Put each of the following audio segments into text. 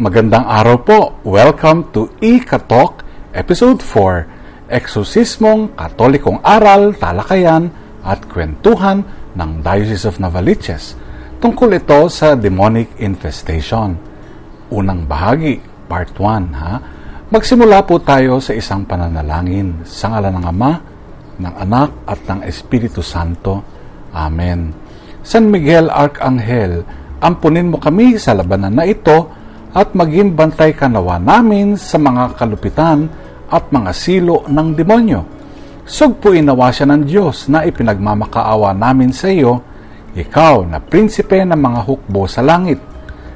Magandang araw po. Welcome to Ika-Talk, Episode 4, Eksorsismong Katolikong Aral, Talakayan at Kwentuhan ng Diocese of Novaliches. Tungkol ito sa demonic infestation. Unang bahagi, Part 1. Magsimula po tayo sa isang pananalangin sa ngalan ng Ama, ng Anak at ng Espiritu Santo. Amen. San Miguel Arcangel, ampunin mo kami sa labanan na ito at maging bantay ka nawa namin sa mga kalupitan at mga silo ng demonyo. Sugpuin nawa siya ng Diyos na ipinagmamakaawa namin sa iyo, ikaw na prinsipe ng mga hukbo sa langit.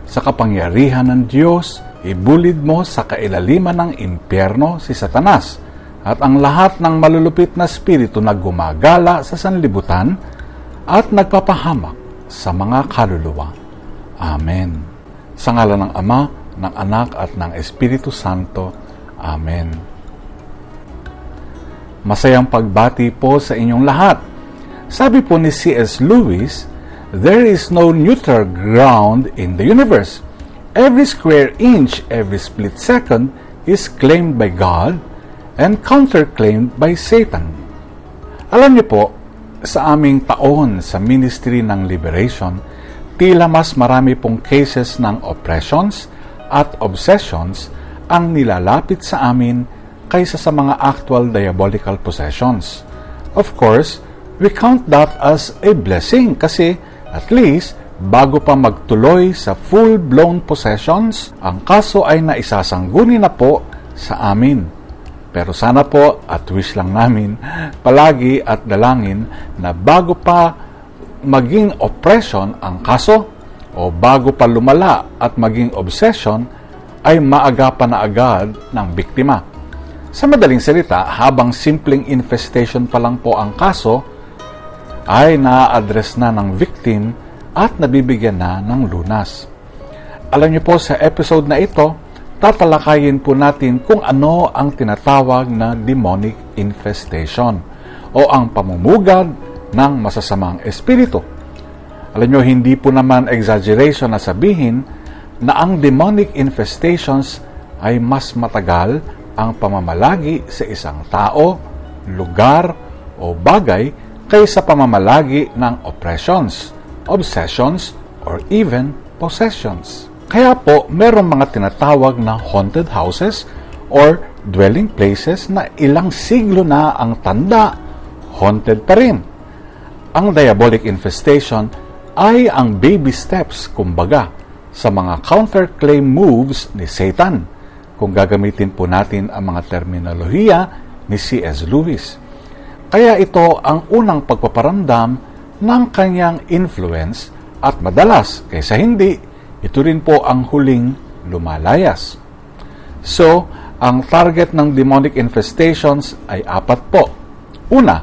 Sa kapangyarihan ng Diyos, ibulid mo sa kailaliman ng impyerno si Satanas at ang lahat ng malulupit na spirito na gumagala sa sanlibutan at nagpapahamak sa mga kaluluwa. Amen. Sa ngalan ng Ama, ng Anak at ng Espiritu Santo. Amen. Masayang pagbati po sa inyong lahat. Sabi po ni C.S. Lewis, there is no neutral ground in the universe. Every square inch, every split second is claimed by God and counterclaimed by Satan. Alam niyo po, sa aming taon sa Ministry ng Liberation, tila mas marami pong cases ng oppressions at obsessions ang nilalapit sa amin kaysa sa mga actual diabolical possessions. Of course, we count that as a blessing kasi at least bago pa magtuloy sa full-blown possessions, ang kaso ay naisasangguni na po sa amin. Pero sana po, at wish lang namin, palagi at dalangin na bago pa maging oppression ang kaso o bago pa lumala at maging obsession ay maagapan na agad ng biktima. Sa madaling salita, habang simpleng infestation pa lang po ang kaso, ay na-address na ng victim at nabibigyan na ng lunas. Alam niyo po, sa episode na ito, tatalakayin po natin kung ano ang tinatawag na demonic infestation o ang pamumugad ng masasamang espiritu. Alam nyo, hindi po naman exaggeration na sabihin na ang demonic infestations ay mas matagal ang pamamalagi sa isang tao, lugar o bagay kaysa pamamalagi ng oppressions, obsessions, or even possessions. Kaya po, merong mga tinatawag na haunted houses or dwelling places na ilang siglo na ang tanda, haunted pa rin. Ang diabolic infestation ay ang baby steps, kumbaga, sa mga counterclaim moves ni Satan, kung gagamitin po natin ang mga terminolohiya ni C.S. Lewis. Kaya ito ang unang pagpaparamdam ng kanyang influence at madalas, kaysa hindi, ito rin po ang huling lumalayas. So, ang target ng demonic infestations ay apat po. Una,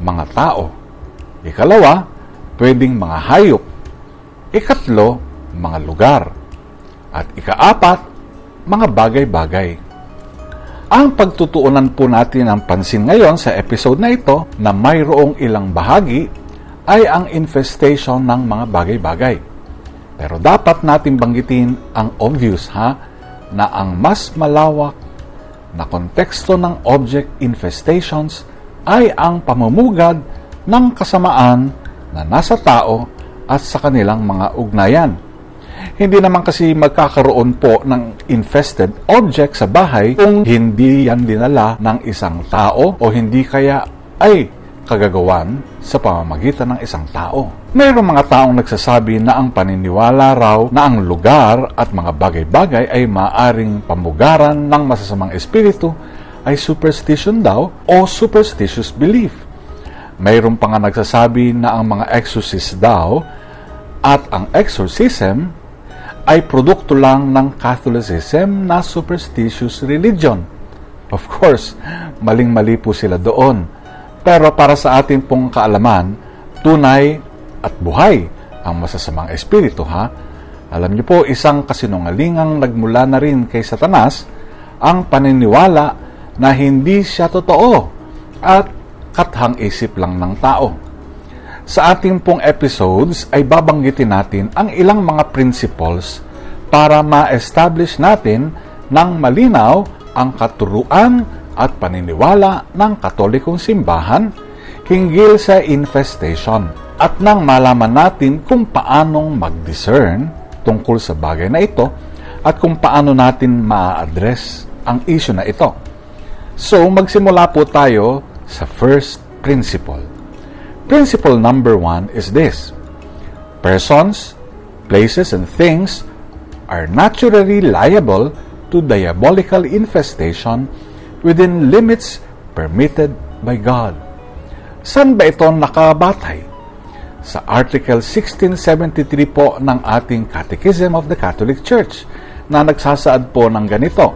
mga tao. Ikalawa, pwedeng mga hayop. Ikatlo, mga lugar. At ikaapat, mga bagay-bagay. Ang pagtutuunan po natin ng pansin ngayon sa episode na ito na mayroong ilang bahagi ay ang infestation ng mga bagay-bagay. Pero dapat natin banggitin ang obvious na ang mas malawak na konteksto ng object infestations ay ang pamumugad ng kasamaan na nasa tao at sa kanilang mga ugnayan. Hindi naman kasi magkakaroon po ng infested object sa bahay kung hindi yan dinala ng isang tao o hindi kaya ay kagagawan sa pamamagitan ng isang tao. Mayroong mga taong nagsasabi na ang paniniwala raw na ang lugar at mga bagay-bagay ay maaring pamugaran ng masasamang espiritu ay superstition daw o superstitious belief. Mayroon pa nga nagsasabi na ang mga exorcist daw at ang exorcism ay produkto lang ng Catholicism na superstitious religion. Of course, maling-mali po sila doon. Pero para sa atin pong kaalaman, tunay at buhay ang masasamang espiritu, Alam niyo po, isang kasinungalingang nagmula na rin kay Satanas ang paniniwala na hindi siya totoo at kathang isip lang ng tao. Sa ating pong episodes ay babanggitin natin ang ilang mga principles para ma-establish natin ng malinaw ang katuruan at paniniwala ng Katolikong simbahan hinggil sa infestation at nang malaman natin kung paanong mag-discern tungkol sa bagay na ito at kung paano natin ma-address ang issue na ito. So, magsimula po tayo sa first principle. Principle number 1 is this: persons, places, and things are naturally liable to diabolical infestation within limits permitted by God. Saan ba ito nakabatay? Sa Article 1673 po ng ating Catechism of the Catholic Church na nagsasaad po ng ganito: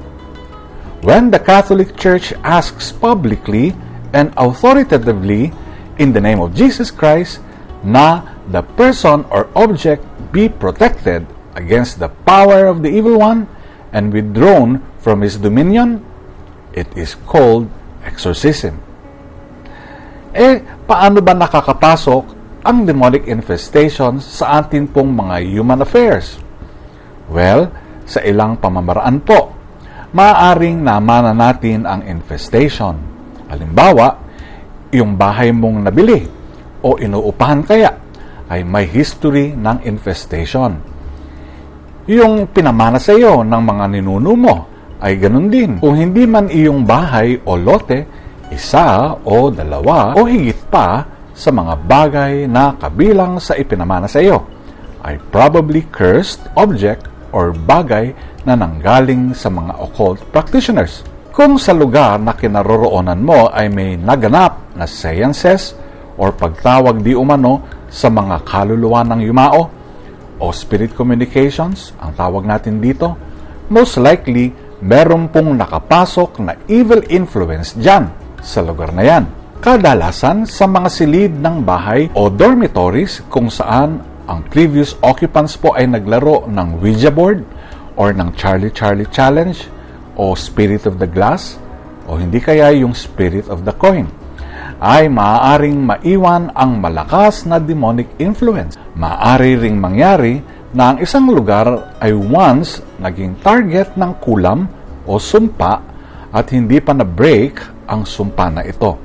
when the Catholic Church asks publicly and authoritatively in the name of Jesus Christ na the person or object be protected against the power of the evil one and withdrawn from his dominion, it is called exorcism. Paano ba nakakapasok ang demonic infestations sa atin pong mga human affairs? Well, sa ilang pamamaraan po. Maaaring namana natin ang infestation. Halimbawa, yung bahay mong nabili o inuupahan kaya ay may history ng infestation. Yung pinamana sa iyo ng mga ninuno mo ay ganun din. Kung hindi man iyong bahay o lote, isa o dalawa o higit pa sa mga bagay na kabilang sa ipinamana sa iyo ay probably cursed object or bagay na nanggaling sa mga occult practitioners. Kung sa lugar na kinaroroonan mo ay may naganap na seances or pagtawag di umano sa mga kaluluwa ng yumao o spirit communications, ang tawag natin dito, most likely meron pong nakapasok na evil influence dyan sa lugar na yan. Kadalasan sa mga silid ng bahay o dormitories kung saan ang previous occupants po ay naglaro ng Ouija board or ng Charlie Charlie Challenge o Spirit of the Glass o hindi kaya yung Spirit of the Coin, ay maaaring maiwan ang malakas na demonic influence. Maaari ring mangyari na ang isang lugar ay once naging target ng kulam o sumpa at hindi pa na-break ang sumpa na ito.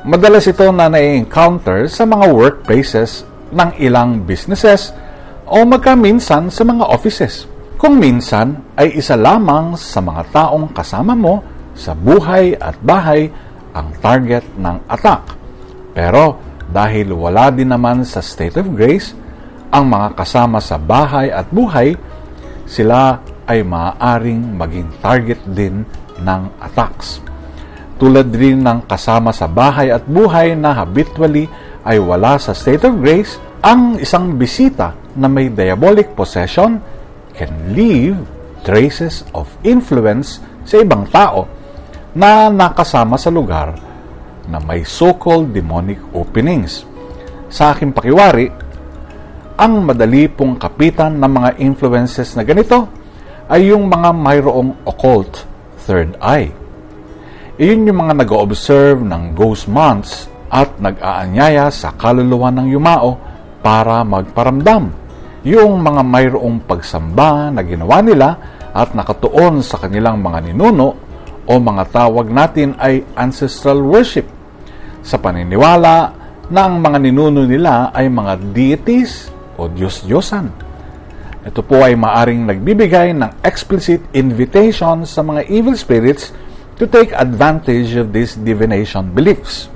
Madalas ito na na-encounter sa mga workplaces ng ilang businesses o magkaminsan sa mga offices. Kung minsan ay isa lamang sa mga taong kasama mo sa buhay at bahay ang target ng attack. Pero dahil wala din naman sa state of grace ang mga kasama sa bahay at buhay, sila ay maaaring maging target din ng attacks. Tulad rin ng kasama sa bahay at buhay na habitually ay wala sa state of grace, ang isang bisita na may diabolic possession can leave traces of influence sa ibang tao na nakasama sa lugar na may so-called demonic openings. Sa aking pakiwari, ang madali pong kapitan ng mga influences na ganito ay yung mga mayroong occult third eye. Iyon yung mga nag-observe ng ghost months at nag-aanyaya sa kaluluwa ng yumao para magparamdam. Yung mga mayroong pagsamba na ginawa nila at nakatuon sa kanilang mga ninuno o mga tawag natin ay ancestral worship, sa paniniwala na ang mga ninuno nila ay mga deities o Diyos-Diyosan. Ito po ay maaring nagbibigay ng explicit invitation sa mga evil spirits to take advantage of these divination beliefs.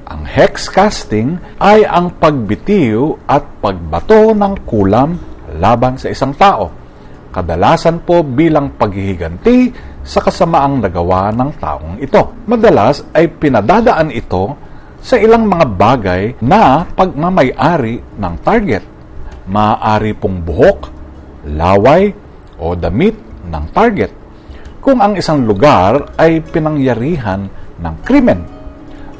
Ang hex casting ay ang pagbitiw at pagbato ng kulam laban sa isang tao, kadalasan po bilang paghihiganti sa kasamaang nagawa ng taong ito. Madalas ay pinadadaan ito sa ilang mga bagay na pagmamay-ari ng target. Maaari pong buhok, laway, o damit ng target kung ang isang lugar ay pinangyarihan ng krimen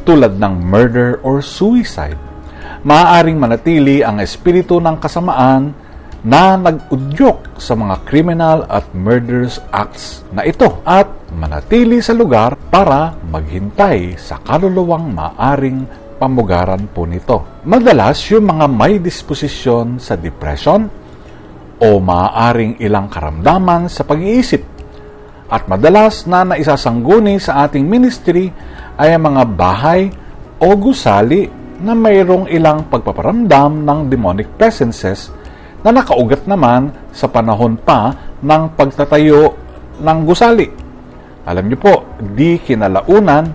tulad ng murder or suicide. Maaaring manatili ang espiritu ng kasamaan na nag-udyok sa mga criminal at murderous acts na ito at manatili sa lugar para maghintay sa kaluluwang maaring pamugaran po nito. Madalas yung mga may disposisyon sa depression o maaaring ilang karamdaman sa pag-iisip. At madalas na naisasangguni sa ating ministry ay ang mga bahay o gusali na mayroong ilang pagpaparamdam ng demonic presences na nakaugat naman sa panahon pa ng pagtatayo ng gusali. Alam niyo po, di kinalaunan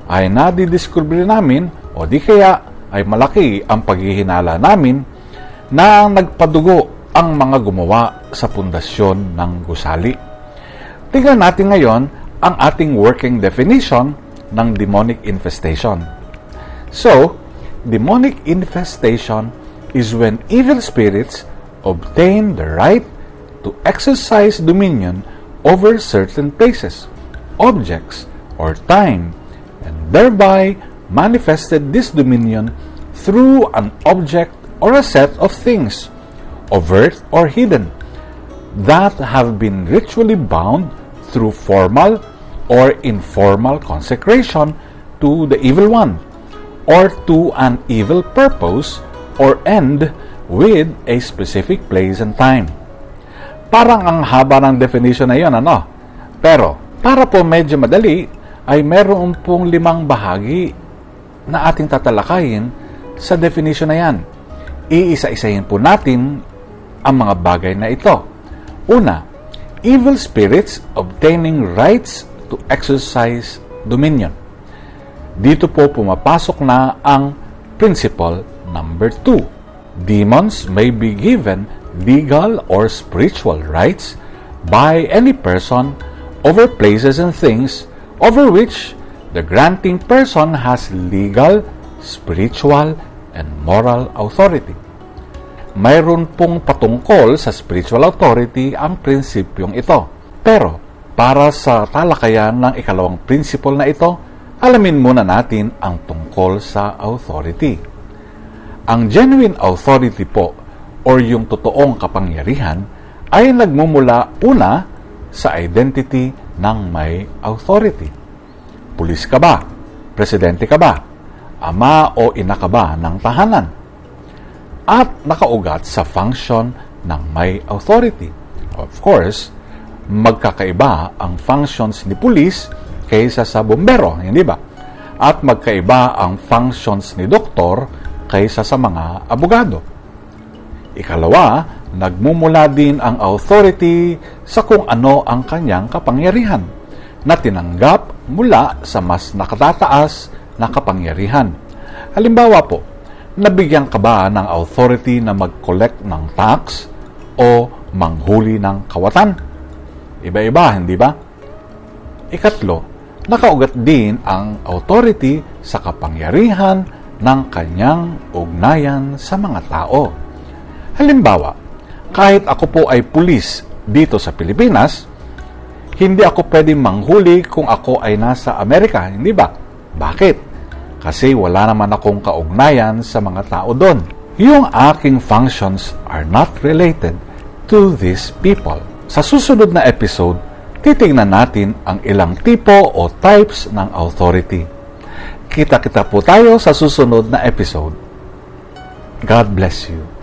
ay nadidiscover namin o di kaya ay malaki ang paghihinala namin na nagpadugo ang mga gumawa sa pundasyon ng gusali. Tingnan natin ngayon ang ating working definition ng demonic infestation. So, demonic infestation is when evil spirits obtain the right to exercise dominion over certain places, objects, or time, and thereby manifested this dominion through an object or a set of things, overt or hidden, that have been ritually bound through formal or informal consecration to the evil one, or to an evil purpose or end with a specific place and time. Parang ang haba ng definition na yun, ano? Pero, para po medyo madali, ay meron pong 5 bahagi na ating tatalakayin sa definition na yan. Iisa-isahin po natin ang mga bagay na ito. Una, evil spirits obtaining rights to exercise dominion. Dito po pumapasok na ang principle number 2. Demons may be given legal or spiritual rights by any person over places and things over which the granting person has legal, spiritual, and moral authority. Mayroon pong patungkol sa spiritual authority ang prinsipyong ito. Pero, para sa talakayan ng ikalawang principle na ito, alamin muna natin ang tungkol sa authority. Ang genuine authority po, or yung totoong kapangyarihan, ay nagmumula una sa identity ng may authority. Pulis ka ba? Presidente ka ba? Ama o ina ka ba ng tahanan? At nakaugat sa function ng may authority. Of course, magkakaiba ang functions ni pulis kaysa sa bombero, hindi ba? At magkaiba ang functions ni doktor kaysa sa mga abogado. Ikalawa, nagmumula din ang authority sa kung ano ang kanyang kapangyarihan na tinanggap mula sa mas nakatataas na kapangyarihan. Halimbawa po, nabigyan ka ba ng authority na mag-collect ng tax o manghuli ng kawatan? Iba-iba, hindi ba? Ikatlo, nakaugat din ang authority sa kapangyarihan ng kanyang ugnayan sa mga tao. Halimbawa, kahit ako po ay pulis dito sa Pilipinas, hindi ako pwedeng manghuli kung ako ay nasa Amerika, hindi ba? Bakit? Kasi wala naman akong kaugnayan sa mga tao doon. Yung aking functions are not related to these people. Sa susunod na episode, titingnan natin ang ilang tipo o types ng authority. Kita-kita po tayo sa susunod na episode. God bless you.